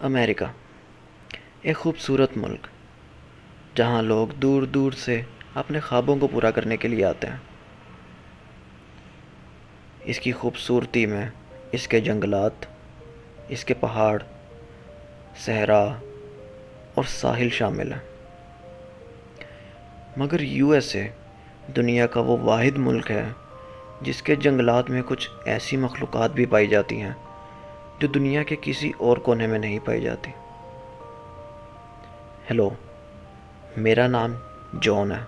امریکہ ایک خوبصورت ملک جہاں لوگ دور دور سے اپنے خوابوں کو پورا کرنے کے لیے آتے ہیں۔ اس کی خوبصورتی میں اس کے جنگلات، اس کے پہاڑ، صحرا اور ساحل شامل ہیں۔ مگر یو ایس اے دنیا کا وہ واحد ملک ہے جس کے جنگلات میں کچھ ایسی مخلوقات بھی پائی جاتی ہیں جو دنیا کے کسی اور کونے میں نہیں پائی جاتی۔ ہیلو، میرا نام جون ہے۔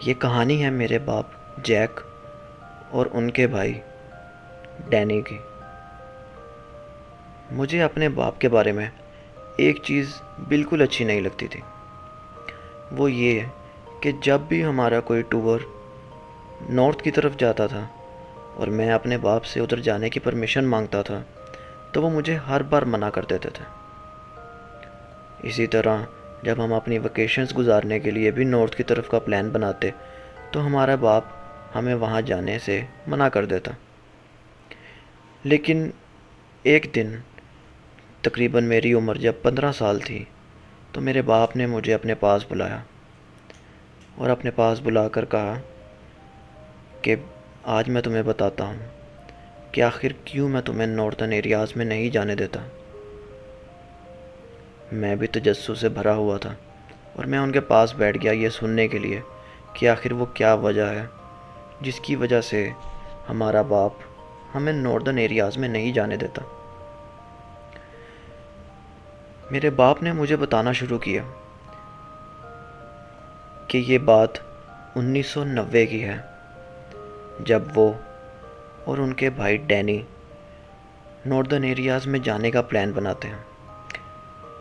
یہ کہانی ہے میرے باپ جیک اور ان کے بھائی ڈینی کی۔ مجھے اپنے باپ کے بارے میں ایک چیز بالکل اچھی نہیں لگتی تھی، وہ یہ کہ جب بھی ہمارا کوئی ٹور نارتھ کی طرف جاتا تھا اور میں اپنے باپ سے ادھر جانے کی پرمیشن مانگتا تھا تو وہ مجھے ہر بار منع کر دیتے تھے۔ اسی طرح جب ہم اپنی ویکیشنز گزارنے کے لیے بھی نارتھ کی طرف کا پلان بناتے تو ہمارا باپ ہمیں وہاں جانے سے منع کر دیتا۔ لیکن ایک دن تقریباً میری عمر جب 15 سال تھی تو میرے باپ نے مجھے اپنے پاس بلایا اور اپنے پاس بلا کر کہا کہ آج میں تمہیں بتاتا ہوں کہ آخر کیوں میں تمہیں نارتھن ایریاز میں نہیں جانے دیتا۔ میں بھی تجسس سے بھرا ہوا تھا اور میں ان کے پاس بیٹھ گیا یہ سننے کے لیے کہ آخر وہ کیا وجہ ہے جس کی وجہ سے ہمارا باپ ہمیں ناردرن ایریاز میں نہیں جانے دیتا۔ میرے باپ نے مجھے بتانا شروع کیا کہ یہ بات 1990 کی ہے، جب وہ اور ان کے بھائی ڈینی ناردرن ایریاز میں جانے کا پلان بناتے ہیں۔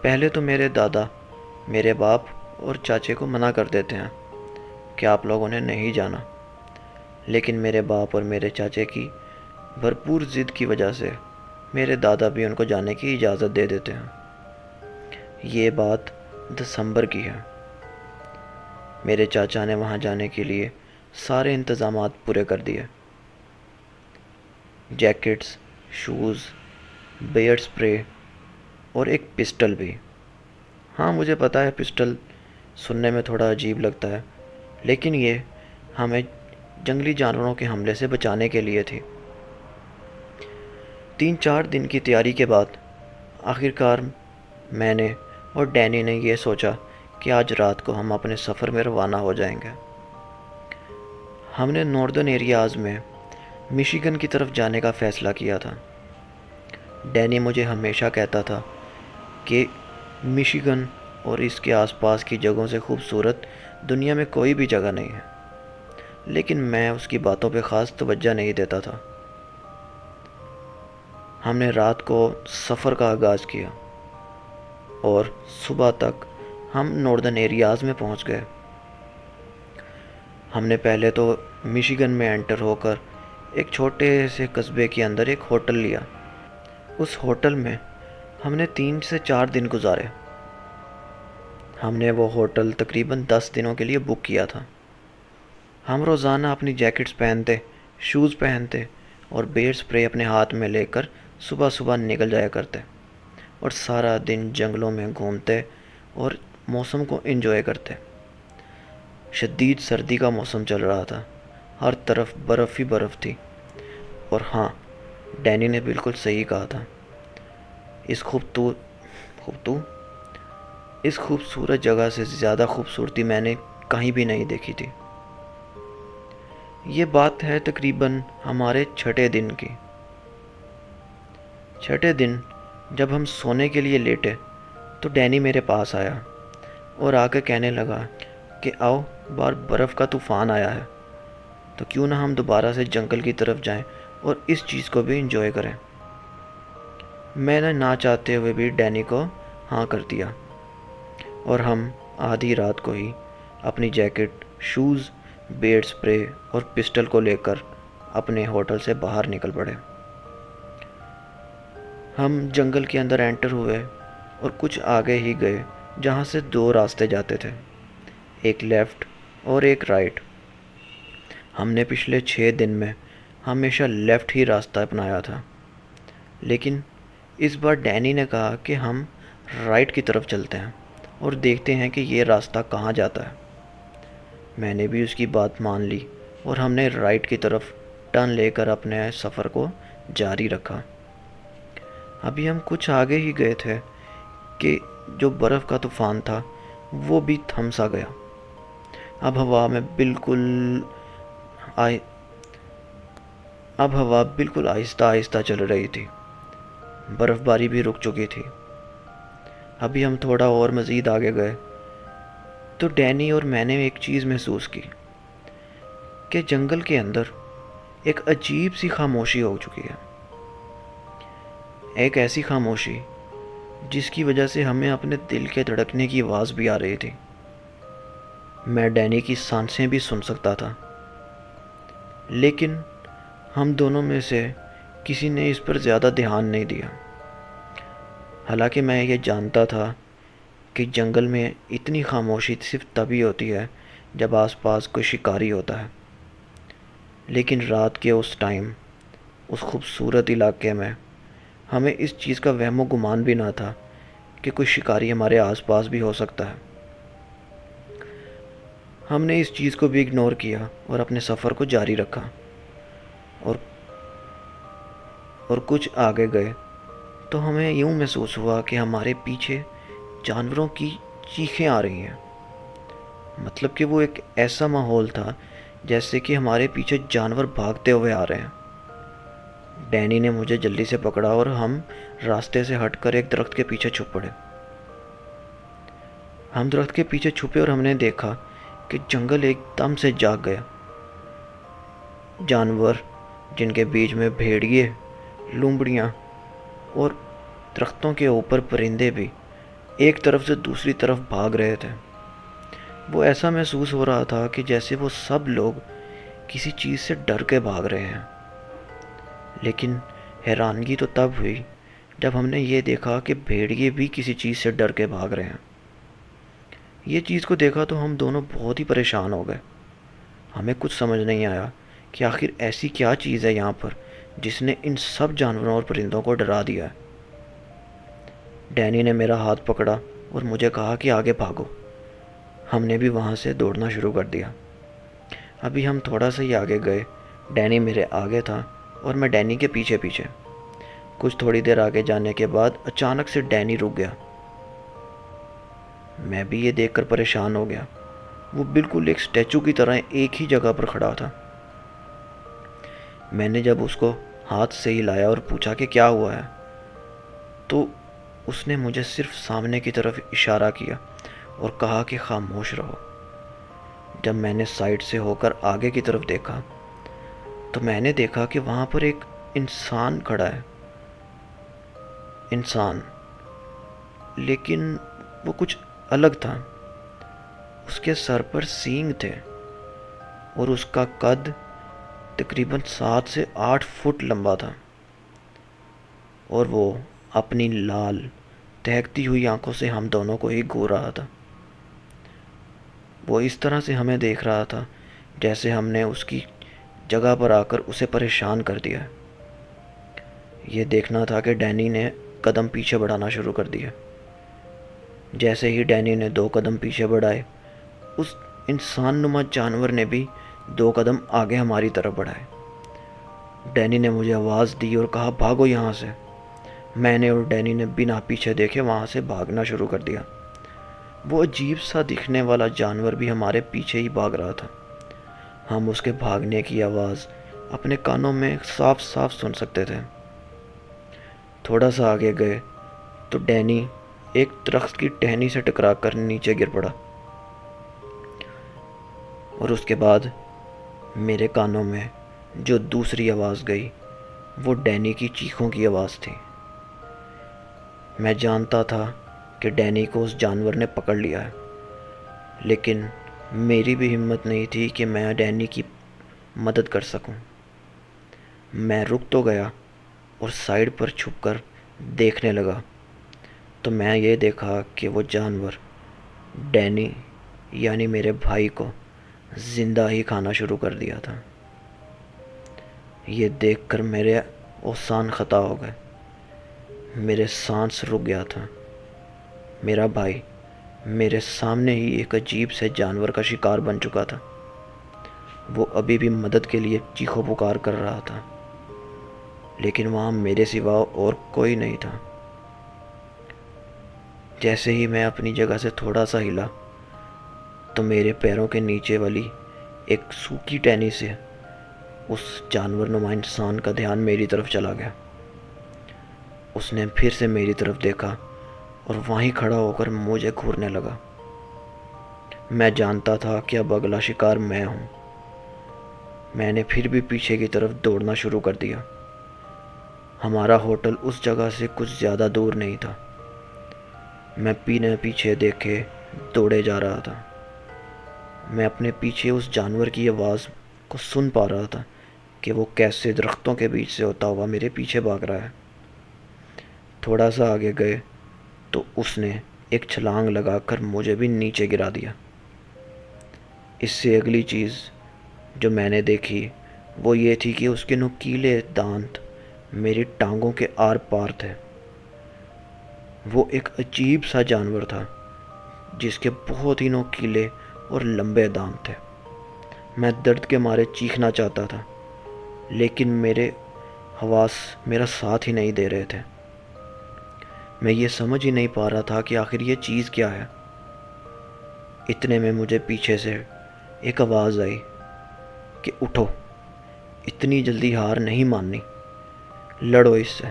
پہلے تو میرے دادا میرے باپ اور چاچے کو منع کر دیتے ہیں کہ آپ لوگوں نے نہیں جانا، لیکن میرے باپ اور میرے چاچے کی بھرپور ضد کی وجہ سے میرے دادا بھی ان کو جانے کی اجازت دے دیتے ہیں۔ یہ بات دسمبر کی ہے۔ میرے چاچا نے وہاں جانے کے لیے سارے انتظامات پورے کر دیے، جیکٹس، شوز، بیئر سپرے اور ایک پسٹل بھی۔ ہاں مجھے پتہ ہے پسٹل سننے میں تھوڑا عجیب لگتا ہے، لیکن یہ ہمیں جنگلی جانوروں کے حملے سے بچانے کے لیے تھی۔ 3-4 دن کی تیاری کے بعد آخرکار میں نے اور ڈینی نے یہ سوچا کہ آج رات کو ہم اپنے سفر میں روانہ ہو جائیں گے۔ ہم نے ناردرن ایریاز میں مشیگن کی طرف جانے کا فیصلہ کیا تھا۔ ڈینی مجھے ہمیشہ کہتا تھا کہ مشیگن اور اس کے آس پاس کی جگہوں سے خوبصورت دنیا میں کوئی بھی جگہ نہیں ہے، لیکن میں اس کی باتوں پہ خاص توجہ نہیں دیتا تھا۔ ہم نے رات کو سفر کا آغاز کیا اور صبح تک ہم ناردرن ایریاز میں پہنچ گئے۔ ہم نے پہلے تو مشیگن میں انٹر ہو کر ایک چھوٹے سے قصبے کے اندر ایک ہوٹل لیا۔ اس ہوٹل میں ہم نے 3 سے 4 دن گزارے۔ ہم نے وہ ہوٹل تقریباً 10 دنوں کے لیے بک کیا تھا۔ ہم روزانہ اپنی جیکٹس پہنتے، شوز پہنتے اور بیئر سپرے اپنے ہاتھ میں لے کر صبح صبح نکل جایا کرتے اور سارا دن جنگلوں میں گھومتے اور موسم کو انجوائے کرتے۔ شدید سردی کا موسم چل رہا تھا، ہر طرف برف ہی برف تھی، اور ہاں ڈینی نے بالکل صحیح کہا تھا، اس خوبصورت جگہ سے زیادہ خوبصورتی میں نے کہیں بھی نہیں دیکھی تھی۔ یہ بات ہے تقریباً ہمارے 6 دن کی۔ 6 دن جب ہم سونے کے لیے لیٹے تو ڈینی میرے پاس آیا اور آ کے کہنے لگا کہ آؤ بار برف کا طوفان آیا ہے تو کیوں نہ ہم دوبارہ سے جنگل کی طرف جائیں اور اس چیز کو بھی انجوائے کریں۔ میں نے نہ چاہتے ہوئے بھی ڈینی کو ہاں کر دیا اور ہم آدھی رات کو ہی اپنی جیکٹ، شوز، بیئر سپرے اور پسٹل کو لے کر اپنے ہوٹل سے باہر نکل پڑے۔ ہم جنگل کے اندر انٹر ہوئے اور کچھ آگے ہی گئے جہاں سے 2 راستے جاتے تھے، ایک لیفٹ اور ایک رائٹ۔ ہم نے پچھلے 6 دن میں ہمیشہ لیفٹ ہی راستہ اپنایا تھا، لیکن اس بار ڈینی نے کہا کہ ہم رائٹ کی طرف چلتے ہیں اور دیکھتے ہیں کہ یہ راستہ کہاں جاتا ہے۔ میں نے بھی اس کی بات مان لی اور ہم نے رائٹ کی طرف ٹرن لے کر اپنے سفر کو جاری رکھا۔ ابھی ہم کچھ آگے ہی گئے تھے کہ جو برف کا طوفان تھا وہ بھی تھم سا گیا۔ اب ہوا بالکل آہستہ آہستہ چل رہی تھی، برف باری بھی رک چکی تھی۔ ابھی ہم تھوڑا اور مزید آگے گئے تو ڈینی اور میں نے ایک چیز محسوس کی کہ جنگل کے اندر ایک عجیب سی خاموشی ہو چکی ہے، ایک ایسی خاموشی جس کی وجہ سے ہمیں اپنے دل کے دھڑکنے کی آواز بھی آ رہی تھی۔ میں ڈینی کی سانسیں بھی سن سکتا تھا، لیکن ہم دونوں میں سے کسی نے اس پر زیادہ دھیان نہیں دیا۔ حالانکہ میں یہ جانتا تھا کہ جنگل میں اتنی خاموشی صرف تبھی ہوتی ہے جب آس پاس کوئی شکاری ہوتا ہے، لیکن رات کے اس ٹائم اس خوبصورت علاقے میں ہمیں اس چیز کا وہم و گمان بھی نہ تھا کہ کوئی شکاری ہمارے آس پاس بھی ہو سکتا ہے۔ ہم نے اس چیز کو بھی اگنور کیا اور اپنے سفر کو جاری رکھا، اور کچھ آگے گئے تو ہمیں یوں محسوس ہوا کہ ہمارے پیچھے جانوروں کی چیخیں آ رہی ہیں۔ مطلب کہ وہ ایک ایسا ماحول تھا جیسے کہ ہمارے پیچھے جانور بھاگتے ہوئے آ رہے ہیں۔ ڈینی نے مجھے جلدی سے پکڑا اور ہم راستے سے ہٹ کر ایک درخت کے پیچھے چھپ پڑے۔ ہم درخت کے پیچھے چھپے اور ہم نے دیکھا کہ جنگل ایک دم سے جاگ گیا۔ جانور، جن کے بیچ میں بھیڑیے، لومڑیاں اور درختوں کے اوپر پرندے بھی ایک طرف سے دوسری طرف بھاگ رہے تھے۔ وہ ایسا محسوس ہو رہا تھا کہ جیسے وہ سب لوگ کسی چیز سے ڈر کے بھاگ رہے ہیں۔ لیکن حیرانگی تو تب ہوئی جب ہم نے یہ دیکھا کہ بھیڑیے بھی کسی چیز سے ڈر کے بھاگ رہے ہیں۔ یہ چیز کو دیکھا تو ہم دونوں بہت ہی پریشان ہو گئے۔ ہمیں کچھ سمجھ نہیں آیا کہ آخر ایسی کیا چیز ہے یہاں پر جس نے ان سب جانوروں اور پرندوں کو ڈرا دیا ہے۔ ڈینی نے میرا ہاتھ پکڑا اور مجھے کہا کہ آگے بھاگو۔ ہم نے بھی وہاں سے دوڑنا شروع کر دیا۔ ابھی ہم تھوڑا سا ہی آگے گئے، ڈینی میرے آگے تھا اور میں ڈینی کے پیچھے پیچھے۔ کچھ تھوڑی دیر آگے جانے کے بعد اچانک سے ڈینی رک گیا۔ میں بھی یہ دیکھ کر پریشان ہو گیا۔ وہ بالکل ایک اسٹیچو کی طرح ایک ہی جگہ پر کھڑا تھا۔ میں نے جب اس کو ہاتھ سے ہلایا اور پوچھا کہ کیا ہوا ہے، تو اس نے مجھے صرف سامنے کی طرف اشارہ کیا اور کہا کہ خاموش رہو۔ جب میں نے سائڈ سے ہو کر آگے کی طرف دیکھا تو میں نے دیکھا کہ وہاں پر ایک انسان کھڑا ہے۔ انسان، لیکن وہ کچھ الگ تھا۔ اس کے سر پر سینگ تھے اور اس کا قد تقریباً 7 سے 8 فٹ لمبا تھا، اور وہ اپنی لال دہکتی ہوئی آنکھوں سے ہم دونوں کو ہی گھور رہا تھا۔ وہ اس طرح سے ہمیں دیکھ رہا تھا جیسے ہم نے اس کی جگہ پر آ کر اسے پریشان کر دیا۔ یہ دیکھنا تھا کہ ڈینی نے قدم پیچھے بڑھانا شروع کر دیا۔ جیسے ہی ڈینی نے 2 قدم پیچھے بڑھائے، اس انسان نما جانور نے بھی 2 قدم آگے ہماری طرف بڑھائے۔ ڈینی نے مجھے آواز دی اور کہا بھاگو یہاں سے۔ میں نے اور ڈینی نے بنا پیچھے دیکھے وہاں سے بھاگنا شروع کر دیا۔ وہ عجیب سا دکھنے والا جانور بھی ہمارے پیچھے ہی بھاگ رہا تھا۔ ہم اس کے بھاگنے کی آواز اپنے کانوں میں صاف صاف سن سکتے تھے۔ تھوڑا سا آگے گئے تو ڈینی ایک درخت کی ٹہنی سے ٹکرا کر نیچے گر پڑا، اور اس کے بعد میرے کانوں میں جو دوسری آواز گئی وہ ڈینی کی چیخوں کی آواز تھی۔ میں جانتا تھا کہ ڈینی کو اس جانور نے پکڑ لیا ہے، لیکن میری بھی ہمت نہیں تھی کہ میں ڈینی کی مدد کر سکوں۔ میں رک تو گیا اور سائڈ پر چھپ کر دیکھنے لگا، تو میں یہ دیکھا کہ وہ جانور ڈینی یعنی میرے بھائی کو زندہ ہی کھانا شروع کر دیا تھا۔ یہ دیکھ کر میرے اوسان خطا ہو گئے۔ میرے سانس رک گیا تھا۔ میرا بھائی میرے سامنے ہی ایک عجیب سے جانور کا شکار بن چکا تھا۔ وہ ابھی بھی مدد کے لیے چیخو پکار کر رہا تھا، لیکن وہاں میرے سوا اور کوئی نہیں تھا۔ جیسے ہی میں اپنی جگہ سے تھوڑا سا ہلا تو میرے پیروں کے نیچے والی ایک سوکھی ٹہنی سے اس جانور نما انسان کا دھیان میری طرف چلا گیا۔ اس نے پھر سے میری طرف دیکھا اور وہیں کھڑا ہو کر مجھے گھورنے لگا۔ میں جانتا تھا کہ اب اگلا شکار میں ہوں۔ میں نے پھر بھی پیچھے کی طرف دوڑنا شروع کر دیا۔ ہمارا ہوٹل اس جگہ سے کچھ زیادہ دور نہیں تھا۔ میں پیچھے دیکھے دوڑے جا رہا تھا۔ میں اپنے پیچھے اس جانور کی آواز کو سن پا رہا تھا کہ وہ کیسے درختوں کے بیچ سے ہوتا ہوا میرے پیچھے بھاگ رہا ہے۔ تھوڑا سا آگے گئے تو اس نے ایک چھلانگ لگا کر مجھے بھی نیچے گرا دیا۔ اس سے اگلی چیز جو میں نے دیکھی وہ یہ تھی کہ اس کے نوکیلے دانت میری ٹانگوں کے آر پار تھے۔ وہ ایک عجیب سا جانور تھا جس کے بہت ہی نوکیلے اور لمبے دانت تھے۔ میں درد کے مارے چیخنا چاہتا تھا، لیکن میرے حواس میرا ساتھ ہی نہیں دے رہے تھے۔ میں یہ سمجھ ہی نہیں پا رہا تھا کہ آخر یہ چیز کیا ہے۔ اتنے میں مجھے پیچھے سے ایک آواز آئی کہ اٹھو، اتنی جلدی ہار نہیں ماننی، لڑو اس سے۔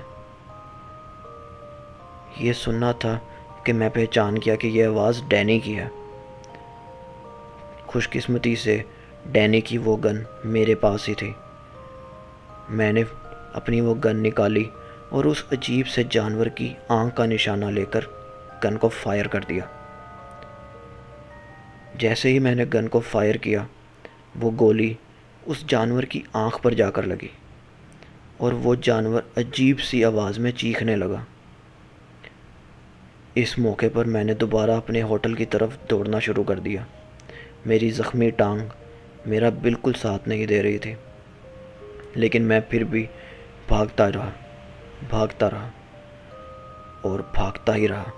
یہ سننا تھا کہ میں پہچان کیا کہ یہ آواز ڈینی کی ہے۔ خوش قسمتی سے ڈینی کی وہ گن میرے پاس ہی تھی۔ میں نے اپنی وہ گن نکالی اور اس عجیب سے جانور کی آنکھ کا نشانہ لے کر گن کو فائر کر دیا۔ جیسے ہی میں نے گن کو فائر کیا، وہ گولی اس جانور کی آنکھ پر جا کر لگی اور وہ جانور عجیب سی آواز میں چیخنے لگا۔ اس موقع پر میں نے دوبارہ اپنے ہوٹل کی طرف دوڑنا شروع کر دیا۔ میری زخمی ٹانگ میرا بالکل ساتھ نہیں دے رہی تھی، لیکن میں پھر بھی بھاگتا رہا اور بھاگتا ہی رہا۔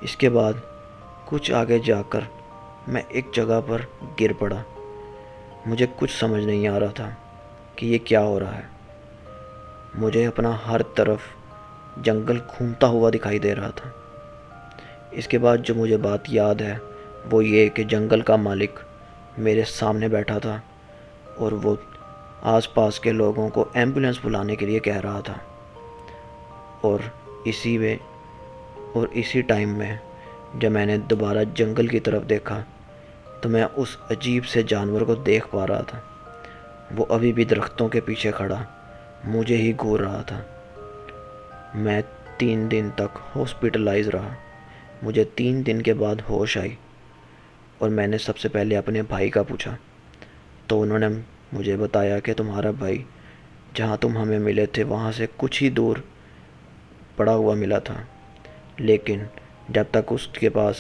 اس کے بعد کچھ آگے جا کر میں ایک جگہ پر گر پڑا۔ مجھے کچھ سمجھ نہیں آ رہا تھا کہ یہ کیا ہو رہا ہے۔ مجھے اپنا ہر طرف جنگل گھومتا ہوا دکھائی دے رہا تھا۔ اس کے بعد جو مجھے بات یاد ہے وہ یہ کہ جنگل کا مالک میرے سامنے بیٹھا تھا اور وہ آس پاس کے لوگوں کو ایمبولینس بلانے کے لیے کہہ رہا تھا۔ اور اسی ٹائم میں جب میں نے دوبارہ جنگل کی طرف دیکھا تو میں اس عجیب سے جانور کو دیکھ پا رہا تھا۔ وہ ابھی بھی درختوں کے پیچھے کھڑا مجھے ہی گھور رہا تھا۔ میں 3 دن تک ہاسپٹلائز رہا۔ مجھے 3 دن کے بعد ہوش آئی اور میں نے سب سے پہلے اپنے بھائی کا پوچھا تو انہوں نے مجھے بتایا کہ تمہارا بھائی جہاں تم ہمیں ملے تھے وہاں سے کچھ ہی دور پڑا ہوا ملا تھا، لیکن جب تک اس کے پاس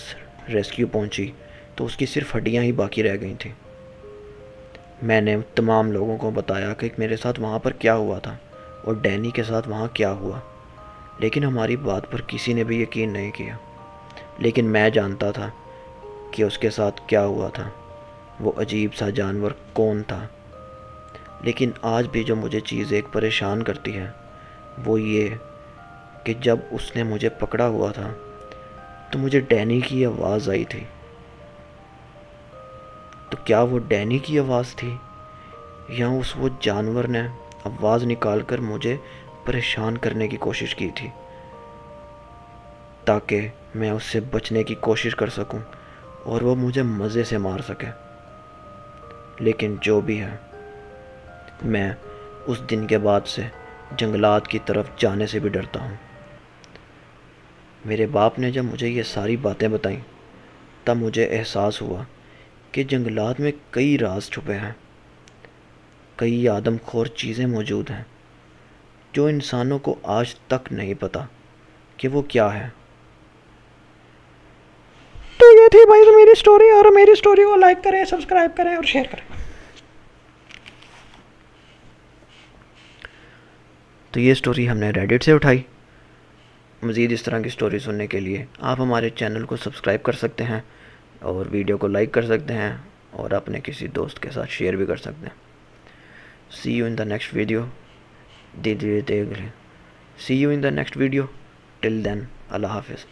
ریسکیو پہنچی تو اس کی صرف ہڈیاں ہی باقی رہ گئی تھیں۔ میں نے تمام لوگوں کو بتایا کہ میرے ساتھ وہاں پر کیا ہوا تھا اور ڈینی کے ساتھ وہاں کیا ہوا، لیکن ہماری بات پر کسی نے بھی یقین نہیں کیا۔ لیکن میں جانتا تھا کہ اس کے ساتھ کیا ہوا تھا، وہ عجیب سا جانور کون تھا۔ لیکن آج بھی جو مجھے چیز ایک پریشان کرتی ہے وہ یہ کہ جب اس نے مجھے پکڑا ہوا تھا تو مجھے ڈینی کی آواز آئی تھی۔ تو کیا وہ ڈینی کی آواز تھی یا وہ جانور نے آواز نکال کر مجھے پریشان کرنے کی کوشش کی تھی تاکہ میں اس سے بچنے کی کوشش کر سکوں اور وہ مجھے مزے سے مار سکے۔ لیکن جو بھی ہے، میں اس دن کے بعد سے جنگلات کی طرف جانے سے بھی ڈرتا ہوں۔ میرے باپ نے جب مجھے یہ ساری باتیں بتائیں تب مجھے احساس ہوا کہ جنگلات میں کئی راز چھپے ہیں، کئی آدم خور چیزیں موجود ہیں جو انسانوں کو آج تک نہیں پتہ کہ وہ کیا ہے۔ تو یہ تھی بھائی میری سٹوری، اور میری سٹوری کو لائک کریں، سبسکرائب کریں اور شیئر کریں۔ تو یہ سٹوری ہم نے ریڈٹ سے اٹھائی مزید اس طرح کی سٹوری سننے کے لیے آپ ہمارے چینل کو سبسکرائب کر سکتے ہیں اور ویڈیو کو لائک کر سکتے ہیں اور اپنے کسی دوست کے ساتھ شیئر بھی کر سکتے ہیں. See you in the next video. See you in the next video. Till then اللہ حافظ.